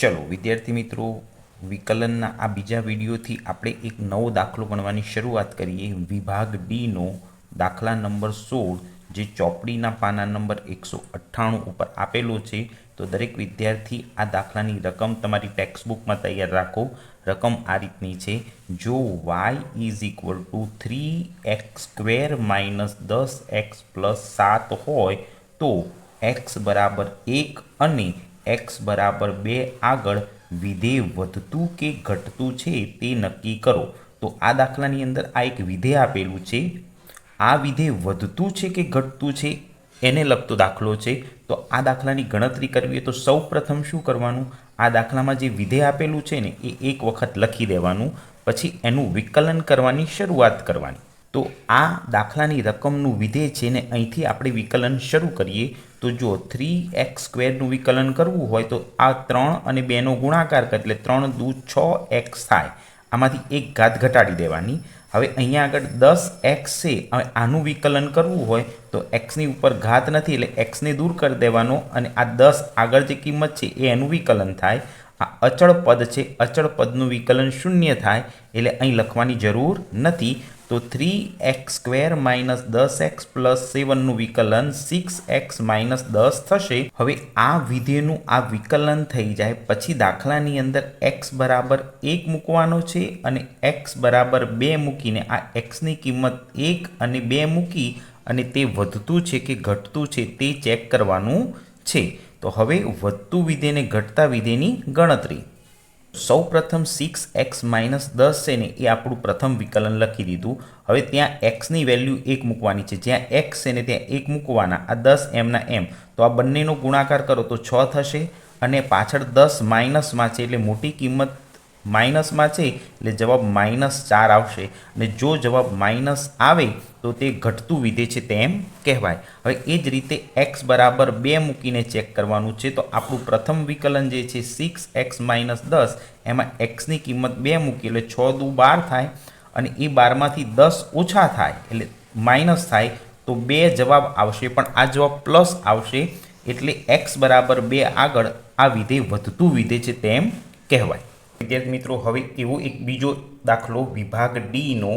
ચલો વિદ્યાર્થી મિત્રો, વિકલનના આ બીજા વિડીયોથી આપણે એક નવો દાખલો ગણવાની શરૂઆત કરીએ. વિભાગ ડીનો દાખલા નંબર 16 જે ચોપડીના પાના નંબર 198 ઉપર આપેલો છે. તો દરેક વિદ્યાર્થી આ દાખલાની રકમ તમારી ટેક્સ્ટબુકમાં તૈયાર રાખો. રકમ આ રીતની છે: જો y = 3x² - 10x + 7 હોય તો x = 1 અને x = 2 આગળ વિધેય વધતું કે ઘટતું છે તે નક્કી કરો. તો આ દાખલાની અંદર આ એક વિધેય આપેલું છે. આ વિધેય વધતું છે કે ઘટતું છે એને લગતો દાખલો છે. તો આ દાખલાની ગણતરી કરવી હોય તો સૌ પ્રથમ શું કરવાનું? આ દાખલામાં જે વિધેય આપેલું છે ને એ એક વખત લખી દેવાનું, પછી એનું વિકલન કરવાની શરૂઆત કરવાની. તો આ દાખલાની રકમનું વિધેય છે ને અહીંથી આપણે વિકલન શરૂ કરીએ. તો જો 3x² વિકલન કરવું હોય તો આ 3 અને 2નો ગુણાકાર કરે એટલે 3 દુ 6x થાય. આમાંથી એક ઘાત ઘટાડી દેવાની. હવે અહીંયા આગળ 10x છે. હવે આનું વિકલન કરવું હોય તો xની ઉપર ઘાત નથી એટલે xને દૂર કરી દેવાનો અને આ 10 આગળ જે કિંમત છે એ એનું વિકલન થાય. આ અચળ પદ છે, અચળ પદનું વિકલન 0 થાય એટલે અહીં લખવાની જરૂર નથી. તો 3x² - 10x + 7નું વિકલન 6x - 10 થશે. હવે આ વિધેયનું આ વિકલન થઈ જાય પછી દાખલાની અંદર x બરાબર 1 મૂકવાનો છે અને x બરાબર 2 મૂકીને આ xની કિંમત 1 અને 2 મૂકી અને તે વધતું છે કે ઘટતું છે તે ચેક કરવાનું છે. તો હવે વધતું વિધેયને ઘટતા વિધેયની ગણતરી. સૌ પ્રથમ 6x - 10 છે ને એ આપણું પ્રથમ વિકલન લખી દીધું. હવે ત્યાં xની વેલ્યુ 1 મૂકવાની છે. જ્યાં x છે ને ત્યાં 1 મૂકવાના. આ 10 એમના એમ. તો આ બંનેનો ગુણાકાર કરો તો 6 થશે અને પાછળ 10 માઇનસમાં છે એટલે મોટી કિંમત માઇનસમાં છે એટલે જવાબ -4 આવશે. અને જો જવાબ માઇનસ આવે તો તે ઘટતું વિધેય છે તેમ કહેવાય. હવે એ જ રીતે x બરાબર 2 મૂકીને ચેક કરવાનું છે. તો આપણું પ્રથમ વિકલન જે છે 6x - 10, એમાં xની કિંમત 2 મૂકી એટલે 6 દુ 12 થાય અને એ 12માંથી 10 ઓછા થાય એટલે માઇનસ થાય તો 2 જવાબ આવશે, પણ આ જવાબ પ્લસ આવશે એટલે x બરાબર 2 આગળ આ વિધેય વધતું વિધેય છે તેમ કહેવાય. વિદ્યાર્થી મિત્રો, હવે એવો એક બીજો દાખલો વિભાગ ડીનો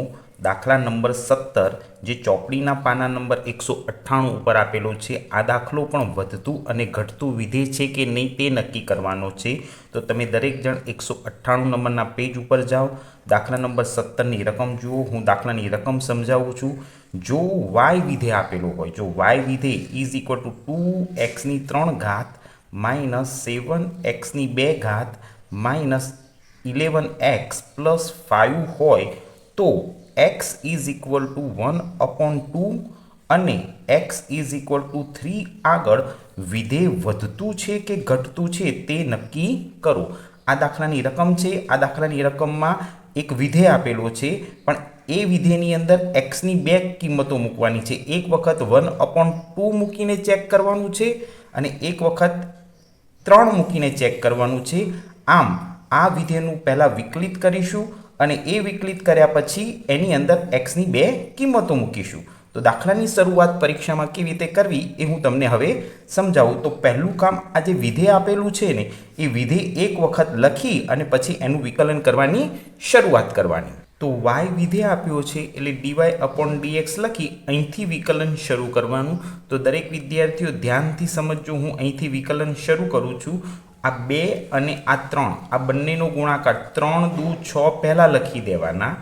દાખલા નંબર 17 જે ચોપડીના પાના નંબર 198 ઉપર આપેલો છે. આ દાખલો પણ વધતું અને ઘટતું વિધેય છે કે નહીં તે નક્કી કરવાનો છે. તો તમે દરેક જણ 198 નંબરના પેજ ઉપર જાઓ, દાખલા નંબર 17ની રકમ જુઓ. હું દાખલાની રકમ સમજાવું છું. જો y વિધેય આપેલો હોય, જો y વિધેય = 2x3 - 7x2 - 11x + 5 હોય તો x = 1/2 અને x = 3 આગળ વિધેય વધતું છે કે ઘટતું છે તે નક્કી કરો. આ દાખલાની રકમ છે. આ દાખલાની રકમમાં એક વિધેય આપેલો છે, પણ એ વિધેયની અંદર xની બે કિંમતો મૂકવાની છે. એક વખત 1/2 મૂકીને ચેક કરવાનું છે અને એક વખત 3 મૂકીને ચેક કરવાનું છે. આમ આ વિધેયનું પહેલાં વિકલિત કરીશું અને એ વિકલિત કર્યા પછી એની અંદર xની બે કિંમતો મૂકીશું. તો દાખલાની શરૂઆત પરીક્ષામાં કેવી રીતે કરવી એ હું તમને હવે સમજાવું. તો પહેલું કામ, આ જે વિધેય આપેલું છે ને એ વિધેય એક વખત લખી અને પછી એનું વિકલન કરવાની શરૂઆત કરવાની. તો y વિધેય આપ્યો છે એટલે dy/dx લખી અહીંથી વિકલન શરૂ કરવાનું. તો દરેક વિદ્યાર્થીઓ ધ્યાનથી સમજજો. હું અહીંથી વિકલન શરૂ કરું છું. આ 2 અને આ 3, આ બંનેનો ગુણાકાર 3 દુ 6 પહેલાં લખી દેવાના.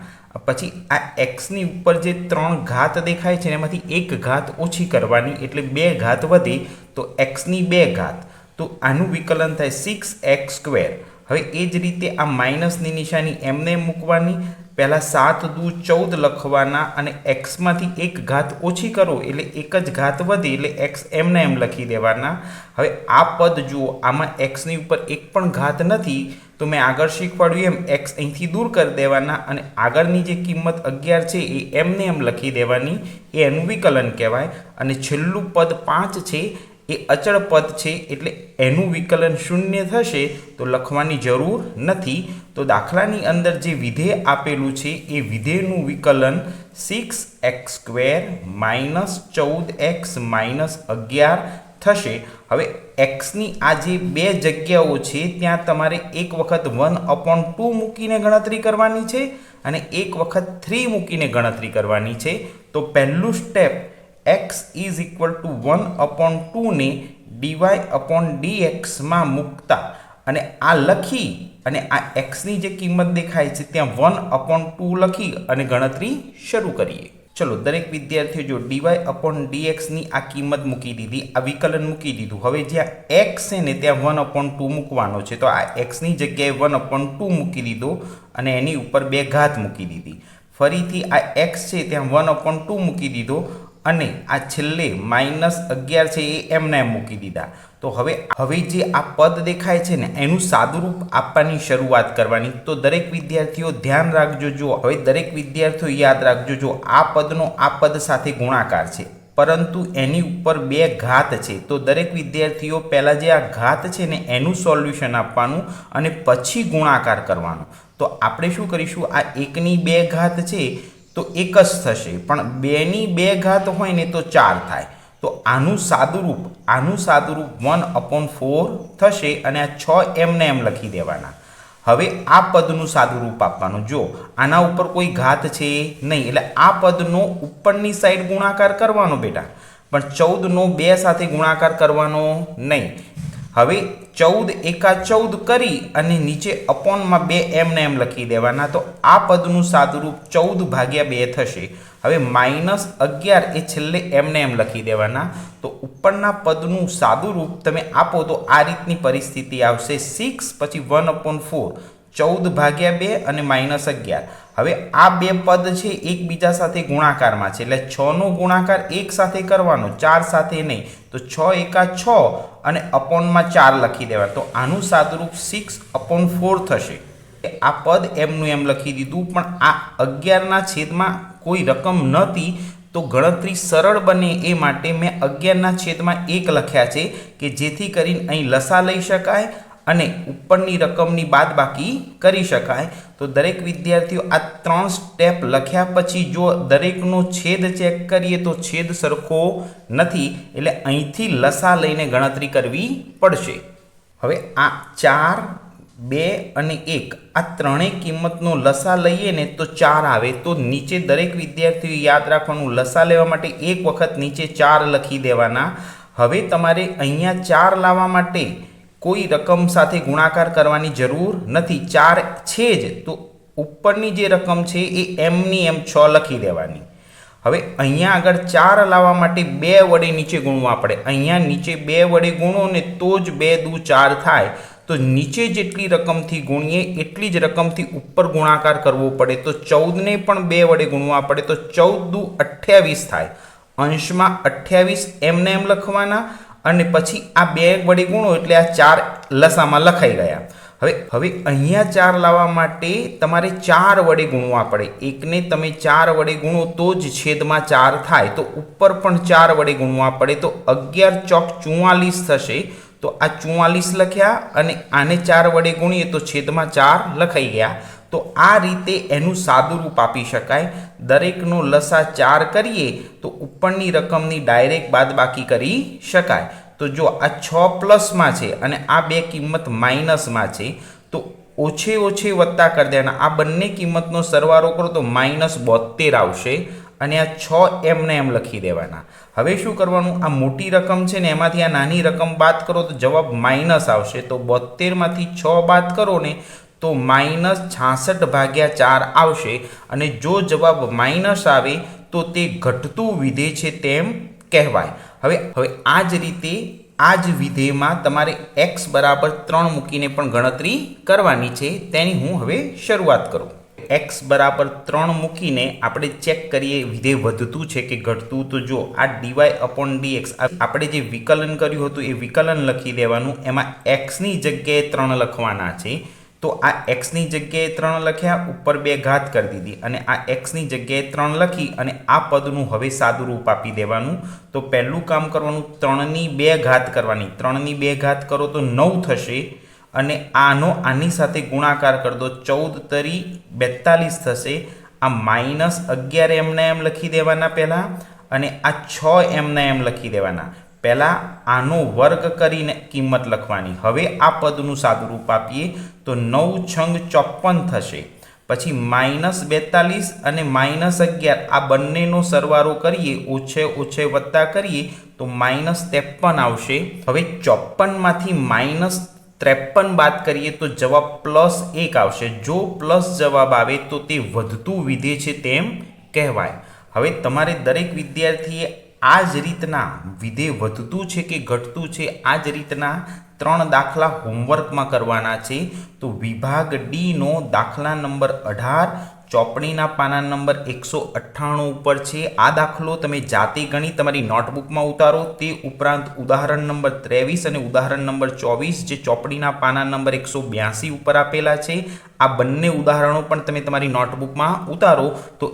પછી આ xની ઉપર જે 3 ઘાત દેખાય છે એમાંથી એક ઘાત ઓછી કરવાની એટલે 2 ઘાત વધે તો xની 2 ઘાત. તો આનું વિકલન થાય 6x². હવે એ જ રીતે આ માઇનસની નિશાની એમને મૂકવાની. પહેલાં 7 દુ 14 લખવાના અને xમાંથી એક ઘાત ઓછી કરો એટલે એક જ ઘાત વધે એટલે x એમને એમ લખી દેવાના. હવે આ પદ જુઓ, આમાં xની ઉપર એક પણ ઘાત નથી તો મેં આગળ શીખવાડ્યું એમ x અહીંથી દૂર કરી દેવાના અને આગળની જે કિંમત 11 છે એ એમને એમ લખી દેવાની. એ એનું વિકલન કહેવાય. અને છેલ્લું પદ 5 છે એ અચળ પદ છે એટલે એનું વિકલન 0 થશે તો લખવાની જરૂર નથી. તો દાખલાની અંદર જે વિધેય આપેલું છે એ વિધેયનું વિકલન 6x² - 14x - 11 થશે। હવે એક્સની આ જે બે જગ્યાઓ છે ત્યાં તમારે એક વખત 1/2 મૂકીને ગણતરી કરવાની છે અને એક વખત 3 મૂકીને ગણતરી કરવાની છે। તો પહેલું step x is equal two 1/2 ને dy/dx માં મૂકતા અને આ લખી અને આ એક્સની જે કિંમત દેખાય છે ત્યાં 1/2 લખી અને ગણતરી શરૂ કરીએ। ચલો દરેક વિદ્યાર્થીઓ જો dy/dx ની આ કિંમત મૂકી દીધી, આ વિકલન મૂકી દીધું। હવે જ્યાં x છે ને ત્યાં 1/2 મૂકવાનો છે, તો આ x ની જગ્યાએ 1/2 મૂકી દીધો અને એની ઉપર 2 ઘાત મૂકી દીધી। ફરીથી આ x છે ત્યાં 1/2 મૂકી દીધો અને આ છેલ્લે -11 છે એ એમને એમ મૂકી દીધા। તો હવે જે આ પદ દેખાય છે ને એનું સાદુરૂપ આપવાની શરૂઆત કરવાની। તો દરેક વિદ્યાર્થીઓ ધ્યાન રાખજો, જો હવે દરેક વિદ્યાર્થીઓ યાદ રાખજો, જો આ પદનો આ પદ સાથે ગુણાકાર છે પરંતુ એની ઉપર 2 ઘાત છે, તો દરેક વિદ્યાર્થીઓ પહેલા જે આ ઘાત છે ને એનું સોલ્યુશન આપવાનું અને પછી ગુણાકાર કરવાનો। તો આપણે શું કરીશું, આ 1 ની 2 ઘાત છે તો 1 જ થશે, પણ 2 ની 2 ઘાત હોય ને તો 4 થાય। તો આનું સાદુરૂપ 1/4 થશે અને આ 6 એમને એમ લખી દેવાના। હવે આ પદનું સાદુરૂપ આપવાનું, જો આના ઉપર કોઈ ઘાત છે નહીં એટલે આ પદનો ઉપરની સાઈડ ગુણાકાર કરવાનો બેટા, પણ 14 નો 2 સાથે ગુણાકાર કરવાનો નહીં। હવે 14 એકા 14 કરી અને નીચે અપોનમાં 2 એમને એમ લખી દેવાના। તો આ પદનું સાદુરૂપ 14/2 થશે। હવે -11 એ છેલ્લે એમને એમ લખી દેવાના। તો ઉપરના પદનું સાદુરૂપ તમે આપો તો આ રીતની પરિસ્થિતિ આવશે, 6 પછી 1/4 14/2 અને -11। હવે આ બે પદ છે એકબીજા સાથે ગુણાકારમાં છે એટલે 6 નો ગુણાકાર 1 સાથે કરવાનો, 4 સાથે નહીં। તો 6 એકા 6 અને અપોનમાં 4 લખી દેવા, તો આનું સાદુરૂપ 6/4 થશે। આ પદ એમનું એમ લખી દીધું, પણ આ 11 ના છેદમાં કોઈ રકમ નહોતી તો ગણતરી સરળ બને એ માટે મેં 11 ના છેદમાં 1 લખ્યા છે કે જેથી કરીને અહીં લસા લઈ શકાય અને ઉપરની રકમની બાદબાકી કરી શકાય। તો દરેક વિદ્યાર્થીઓ આ 3 સ્ટેપ લખ્યા પછી જો દરેકનો છેદ ચેક કરીએ તો છેદ સરખો નથી એટલે અહીંથી લસા લઈને ગણતરી કરવી પડશે। હવે આ 4, 2 અને 1 આ ત્રણેય કિંમતનો લસા લઈએ ને તો 4 આવે। તો નીચે દરેક વિદ્યાર્થીઓ યાદ રાખવાનું, લસા લેવા માટે એક વખત નીચે 4 લખી દેવાના। હવે તમારે અહીંયા 4 લાવવા માટે કોઈ રકમ સાથે ગુણાકાર કરવાની જરૂર નથી, 4 છે જ તો ઉપરની જે રકમ છે એ એમની એમ 6 લખી દેવાની। હવે અહીંયા આગળ 4 લાવવા માટે 2 વડે નીચે ગુણવા પડે, અહીંયા નીચે 2 વડે ગુણો ને તો જ 2 દુ 4 થાય। તો નીચે જેટલી રકમથી ગુણીએ એટલી જ રકમથી ઉપર ગુણાકાર કરવો પડે, તો 14 ને પણ 2 વડે ગુણવા પડે, તો 14 દુ 28 થાય। અંશમાં 28 એમને એમ લખવાના અને પછી આ 2 વડે ગુણો એટલે આ 4 લસામાં લખાઈ ગયા। હવે અહીંયા 4 લાવવા માટે તમારે 4 વડે ગુણવા પડે, એકને તમે 4 વડે ગુણો તો જ છેદમાં 4 થાય, તો ઉપર પણ 4 વડે ગુણવા પડે, તો 11 ચોક 44 થશે। તો આ 44 લખ્યા અને આને 4 વડે ગુણીએ તો છેદમાં 4 લખાઈ ગયા। તો આ રીતે એનું સાદુરૂપ આપી શકાય। દરેકનો લસા 4 કરીએ તો ઉપરની રકમની ડાયરેક્ટ બાદબાકી કરી શકાય। તો જો આ 6 પ્લસમાં છે અને આ બે કિંમત માઇનસમાં છે તો ઓછે વત્તા કરી દેવાના, આ બંને કિંમતનો સરવાળો કરો તો -72 આવશે અને આ 6 એમને એમ લખી દેવાના। હવે શું કરવાનું, આ મોટી રકમ છે ને એમાંથી આ નાની રકમ બાદ કરો તો જવાબ માઇનસ આવશે। તો 72 માંથી 6 બાદ કરો ને તો -66/4 આવશે અને જો જવાબ માઇનસ આવે તો તે ઘટતું વિધેય છે તેમ કહેવાય। હવે આ જ રીતે આ જ વિધેયમાં તમારે x બરાબર 3 મૂકીને પણ ગણતરી કરવાની છે, તેની હું હવે શરૂઆત કરું। x બરાબર 3 મૂકીને આપણે ચેક કરીએ વિધેય વધતું છે કે ઘટતું। તો જો આ dy/dx આપણે જે વિકલન કર્યું હતું એ વિકલન લખી દેવાનું, એમાં x ની જગ્યાએ 3 લખવાના છે। તો આ x ની જગ્યાએ 3 લખ્યા, ઉપર 2 ઘાત કરી દીધી અને આ x ની જગ્યાએ 3 લખી અને આ પદનું હવે સાદુરૂપ આપી દેવાનું। તો પહેલું કામ કરવાનું, 3 ની 2 ઘાત કરવાની, 3 ની 2 ઘાત કરો તો 9 થશે અને આની સાથે ગુણાકાર કરી દો, 14 તરી 42 થશે। આ -11 એમને એમ લખી દેવાના પહેલાં અને આ 6 એમને એમ લખી દેવાના। પહેલાં આનો વર્ગ કરીને કિંમત લખવાની. હવે આ પદનું સાદુરૂપ આપીએ તો 9 છંગ 54 થશે. પછી -42 અને -11 આ બંનેનો સરવાળો કરીએ, ઓછે ઓછે વત્તા કરીએ તો -53 આવશે. હવે 54માંથી -53 બાદ કરીએ તો જવાબ +1 આવશે. જો પ્લસ જવાબ આવે તો તે વધતું વિધેય છે તેમ કહેવાય. હવે તમારે દરેક વિદ્યાર્થીએ આ જ રીતના વિધેય વધતું છે કે ઘટતું છે આ જ રીતના 3 દાખલા હોમવર્કમાં કરવાના છે. તો વિભાગ ડીનો દાખલા નંબર 18 ચોપડીના પાના નંબર 198 ઉપર છે. આ દાખલો તમે જાતે ગણી તમારી નોટબુકમાં ઉતારો. તે ઉપરાંત ઉદાહરણ નંબર 23 અને ઉદાહરણ નંબર 24 જે ચોપડીના પાના નંબર 182 ઉપર આપેલા છે, આ બંને ઉદાહરણો પણ તમે તમારી નોટબુકમાં ઉતારો તો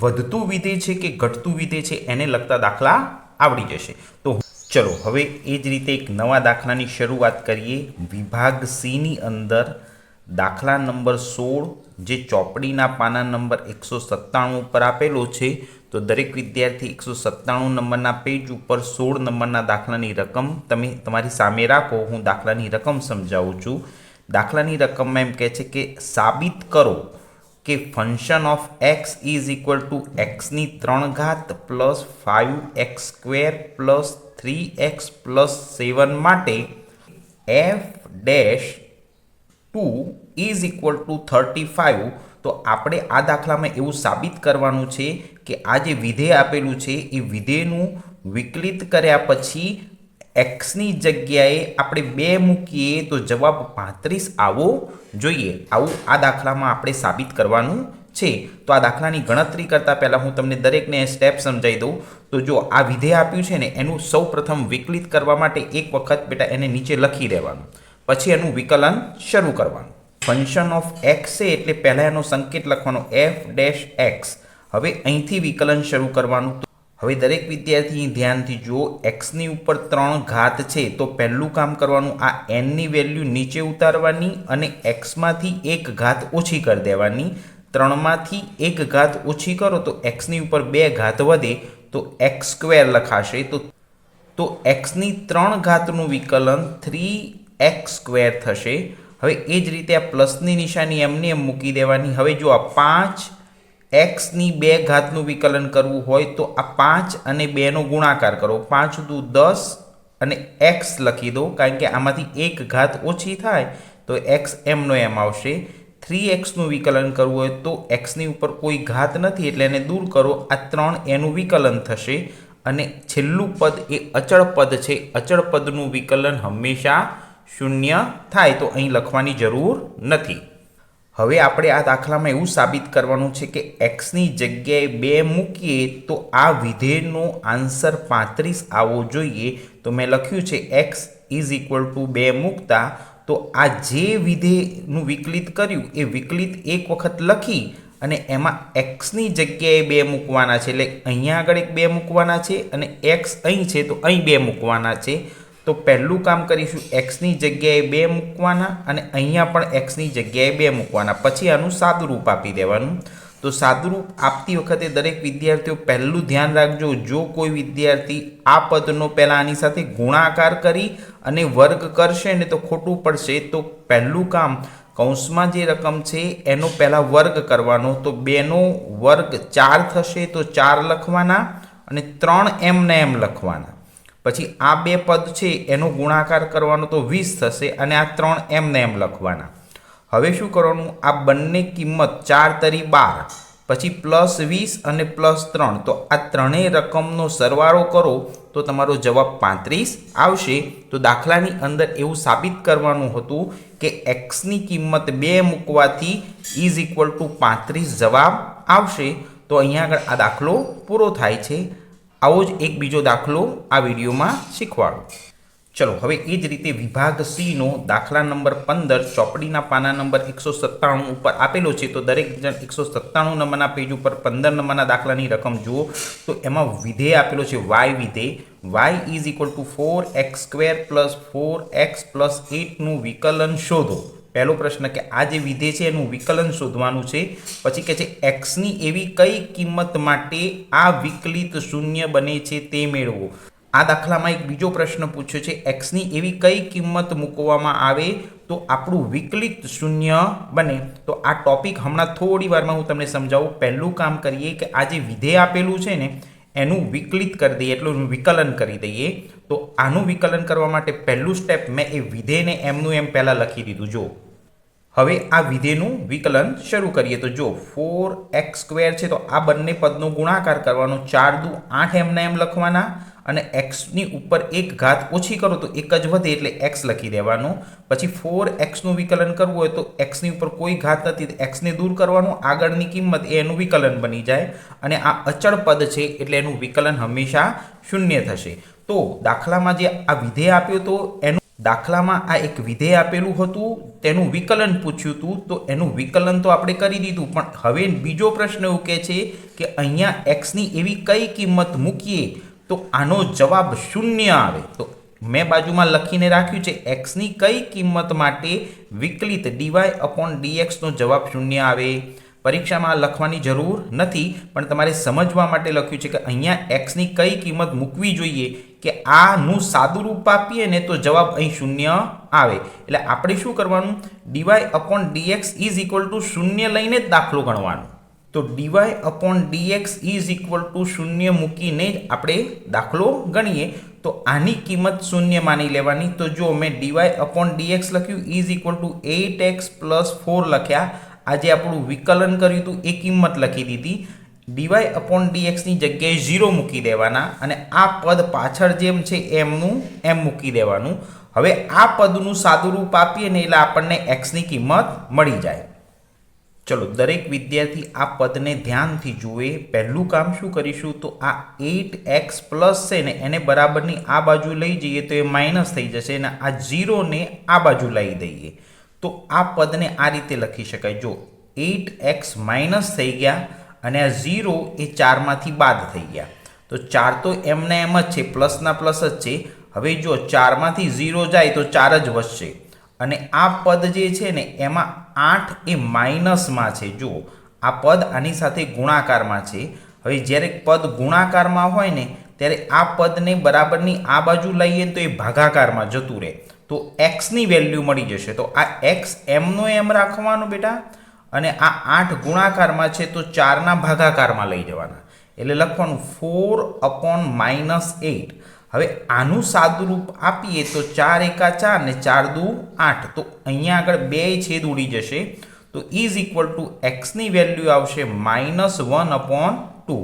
વધતું વિધેય છે કે ઘટતું વિધેય છે એને લગતા દાખલા આવડી જશે. તો ચલો હવે એ જ રીતે એક નવા દાખલાની શરૂઆત કરીએ. વિભાગ સીની અંદર દાખલા નંબર 16 જે ચોપડીના પાના નંબર 197 ઉપર આપેલો છે. તો દરેક વિદ્યાર્થી 197 નંબરના પેજ ઉપર 16 નંબરના દાખલાની રકમ તમે તમારી સામે રાખો. હું દાખલાની રકમ સમજાવું છું. દાખલાની રકમમાં એમ કહે છે કે સાબિત કરો કે function of x is equal to એક્સની 3 ઘાત plus 5x² plus 3x plus 7 માટે f' 2 ઇઝ ઇક્વલ ટુ 35. તો આપણે આ દાખલામાં એવું સાબિત કરવાનું છે કે આ જે વિધેય આપેલું છે એ વિધેયનું વિકલિત કર્યા પછી એક્સની જગ્યાએ આપણે 2 મૂકીએ તો જવાબ 35 આવવો જોઈએ. આવું આ દાખલામાં આપણે સાબિત કરવાનું છે. તો આ દાખલાની ગણતરી કરતાં પહેલાં હું તમને દરેકને સ્ટેપ સમજાવી દઉં. તો જો આ વિધેય આપ્યું છે ને એનું સૌ પ્રથમ વિકલિત કરવા માટે એક વખત બેટા એને નીચે લખી દેવાનું, પછી એનું વિકલન શરૂ કરવાનું. ફંક્શન ઓફ એક્સ છે એટલે પહેલાં એનો સંકેત લખવાનો f'(x). હવે અહીંથી વિકલન શરૂ કરવાનું. હવે દરેક વિદ્યાર્થી ધ્યાનથી જુઓ, એક્સની ઉપર 3 ઘાત છે તો પહેલું કામ કરવાનું આ એનની વેલ્યુ નીચે ઉતારવાની અને એક્સમાંથી 1 ઘાત ઓછી કરી દેવાની. 3માંથી 1 ઘાત ઓછી કરો તો એક્સની ઉપર 2 ઘાત વધે તો x² લખાશે. તો એક્સની 3 ઘાતનું વિકલન 3x² થશે. હવે એ જ રીતે આ પ્લસની નિશાની એમને એમ મૂકી દેવાની. હવે જો આ 5xની 2 ઘાતનું વિકલન કરવું હોય તો આ 5 અને 2નો ગુણાકાર કરો. 5 દુ 10 અને x લખી દો, કારણ કે આમાંથી 1 ઘાત ઓછી થાય તો x એમનો એમ આવશે. 3xનું વિકલન કરવું હોય તો xની ઉપર કોઈ ઘાત નથી એટલે એને દૂર કરો. આ 3 એનું વિકલન થશે અને છેલ્લું પદ એ અચળ પદ છે. અચળ પદનું વિકલન હંમેશા 0 થાય, તો અહીં લખવાની જરૂર નથી. હવે આપણે આ દાખલામાં એવું સાબિત કરવાનું છે કે એક્સની જગ્યાએ 2 મૂકીએ તો આ વિધેયનો આન્સર 35 આવવો જોઈએ. તો મેં લખ્યું છે x ઇઝ ઇક્વલ ટુ 2 મૂકતા તો આ જે વિધેયનું વિકલિત કર્યું એ વિકલિત એક વખત લખી અને એમાં એક્સની જગ્યાએ 2 મૂકવાના છે. એટલે અહીંયા આગળ એક 2 મૂકવાના છે અને એક્સ અહીં છે તો અહીં 2 મૂકવાના છે. તો પહેલું કામ કરીશું, એક્સની જગ્યાએ 2 મૂકવાના અને અહીંયા પણ એક્સની જગ્યાએ 2 મૂકવાના. પછી આનું સાદુરૂપ આપી દેવાનું. તો સાદુરૂપ આપતી વખતે દરેક વિદ્યાર્થીઓ પહેલું ધ્યાન રાખજો, જો કોઈ વિદ્યાર્થી આ પદનો પહેલાં આની સાથે ગુણાકાર કરી અને વર્ગ કરશે ને તો ખોટું પડશે. તો પહેલું કામ કૌંસમાં જે રકમ છે એનો પહેલાં વર્ગ કરવાનો. તો 2નો વર્ગ 4 થશે તો 4 લખવાના અને 3 એમને એમ લખવાના. પછી આ 2 પદ છે એનો ગુણાકાર કરવાનો તો 20 થશે અને આ 3 એમને એમ લખવાના. હવે શું કરવાનું, આ બંને કિંમત 4 તરી 12 પછી +20 અને +3 તો આ ત્રણેય રકમનો સરવાળો કરો તો તમારો જવાબ 35 આવશે. તો દાખલાની અંદર એવું સાબિત કરવાનું હતું કે એક્સની કિંમત 2 મૂકવાથી ઇઝ ઇક્વલ ટુ 35 જવાબ આવશે. તો અહીંયા આગળ આ દાખલો પૂરો થાય છે. આવો જ એક બીજો દાખલો આ વિડીયોમાં શીખવાડો. ચલો હવે એ જ રીતે વિભાગ સીનો દાખલા નંબર 15 ચોપડીના પાના નંબર 197 ઉપર આપેલો છે. તો દરેક જણ 197 નંબરના પેજ ઉપર 15 નંબરના દાખલાની રકમ જુઓ. તો એમાં વિધેય આપેલો છે y વિધેય. y is equal to 4x² plus 4x plus 8નું વિકલન શોધો. પહેલો પ્રશ્ન કે આ જે વિધેય છે એનું વિકલન શોધવાનું છે. પછી કે છે એક્સની એવી કઈ કિંમત માટે આ વિકલિત 0 બને છે તે મેળવો. આ દાખલામાં એક બીજો પ્રશ્ન પૂછ્યો છે, એક્સની એવી કઈ કિંમત મૂકવામાં આવે તો આપણું વિકલિત શૂન્ય બને. તો આ ટોપિક હમણાં થોડી વારમાં હું તમને સમજાવું. પહેલું કામ કરીએ કે આ જે વિધેય આપેલું છે ને એનું વિકલિત કરી દઈએ, એટલું વિકલન કરી દઈએ. તો આનું વિકલન કરવા માટે પહેલું સ્ટેપ મેં એ વિધેયને એમનું એમ પહેલાં લખી દીધું. જો હવે આ વિધેયનું વિકલન શરૂ કરીએ તો જો 4x² છે તો આ બંને પદનો ગુણાકાર કરવાનો, 4 દુ 8 એમના એમ લખવાના અને એક્સની ઉપર એક ઘાત ઓછી કરો તો એક જ વધે એટલે એક્સ લખી દેવાનું. પછી 4xનું વિકલન કરવું હોય તો એક્સની ઉપર કોઈ ઘાત નથી, એક્સને દૂર કરવાનું, આગળની કિંમત એનું વિકલન બની જાય અને આ અચળ પદ છે એટલે એનું વિકલન હંમેશા શૂન્ય થશે. તો દાખલામાં જે આ વિધેય આપ્યો તો એનું દાખલામાં આ એક વિધેય આપેલું હતું, તેનું વિકલન પૂછ્યું હતું, તો એનું વિકલન તો આપણે કરી દીધું. પણ હવે બીજો પ્રશ્ન એવું કહે છે કે અહીંયા એક્સની એવી કઈ કિંમત મૂકીએ તો આનો જવાબ શૂન્ય આવે. તો મેં બાજુમાં લખીને રાખ્યું છે એક્સની કઈ કિંમત માટે વિકલિત dy/dx નો જવાબ શૂન્ય આવે. પરીક્ષામાં લખવાની જરૂર નથી, પણ તમારે સમજવા માટે લખ્યું છે કે અહીંયા એક્સની કઈ કિંમત મૂકવી જોઈએ કે આનું સાદું રૂપ આપીએ ને તો જવાબ અહીં શૂન્ય આવે. એટલે આપણે શું કરવાનું, dy/dx ઇઝ ઇક્વલ ટુ શૂન્ય લઈને જ દાખલો ગણવાનો. તો dy/dx ઇઝ ઇક્વલ ટુ શૂન્ય મૂકીને જ આપણે દાખલો ગણીએ. તો આની કિંમત શૂન્ય માની લેવાની. તો જો મેં dy/dx લખ્યું ઇઝ ઇક્વલ ટુ 8x + 4 લખ્યા. આજે આપણું વિકલન કર્યું હતું એ કિંમત લખી દીધી. dy/dx ની જગ્યાએ 0 મૂકી દેવાના અને આ પદ પાછળ જેમ છે એમનું એમ મૂકી દેવાનું. હવે આ પદનું સાદું રૂપ આપીએ ને એટલે આપણને x ની કિંમત મળી જાય. ચલો દરેક વિદ્યાર્થી આ પદને ધ્યાનથી જુએ. પહેલું કામ શું કરીશું તો આ 8x પ્લસ છે ને એને બરાબરની આ બાજુ લઈ જઈએ તો એ માઇનસ થઈ જશે અને આ 0 ને આ બાજુ લઈ દઈએ તો આ પદને આ રીતે લખી શકાય. જો 8x માઇનસ થઈ ગયા અને આ 0 એ 4માંથી બાદ થઈ ગયા. તો 4 તો એમને એમ જ છે, પ્લસના પ્લસ જ છે. હવે જો 4માંથી 0 જાય તો 4 જ વધશે અને આ પદ જે છે ને એમાં 8 એ માઇનસમાં છે. જો આ પદ આની સાથે ગુણાકારમાં છે. હવે જ્યારે પદ ગુણાકારમાં હોય ને ત્યારે આ પદને બરાબરની આ બાજુ લઈએ તો એ ભાગાકારમાં જતું રહે તો એક્સની વેલ્યુ મળી જશે. તો આ એક્સ એમનો એમ રાખવાનો બેટા અને આ 8 ગુણાકારમાં છે તો 4ના ભાગાકારમાં લઈ જવાના. એટલે લખવાનું 4/-8. હવે આનું સાદું રૂપ આપીએ તો 4 એકા 4 ને 4 દુ 8. તો અહીંયા આગળ 2 છેદ ઉડી જશે. તો ઇઝ ઇક્વલ ટુ એક્સની વેલ્યુ આવશે -1/2.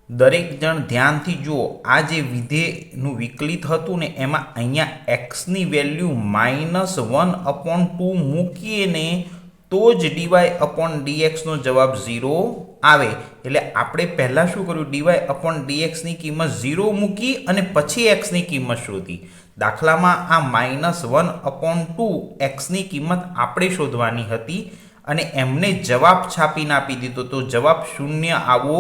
દરેક જણ ધ્યાનથી જુઓ, આ જે વિધેયનું વિકલિત હતું ને એમાં અહીંયા એક્સની વેલ્યુ -1/2 મૂકીએ ને તો જ dy/dx નો જવાબ 0 આવે. એટલે આપણે પહેલાં શું કર્યું, dy/dx ની કિંમત 0 મૂકી અને પછી x ની કિંમત શોધી. દાખલામાં આ -1/2 x ની કિંમત આપણે શોધવાની હતી અને એમને જવાબ છાપીને આપી દીધો તો જવાબ શૂન્ય આવવો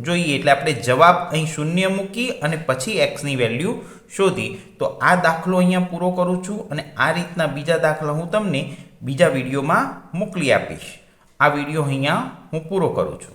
જોઈએ. એટલે આપણે જવાબ અહીં શૂન્ય મૂકી અને પછી એક્સની વેલ્યુ શોધી. તો આ દાખલો અહીંયા પૂરો કરું છું અને આ રીતના બીજા દાખલા હું તમને બીજા વિડીયોમાં મોકલી આપીશ. આ વિડીયો અહીંયા હું પૂરો કરું છું.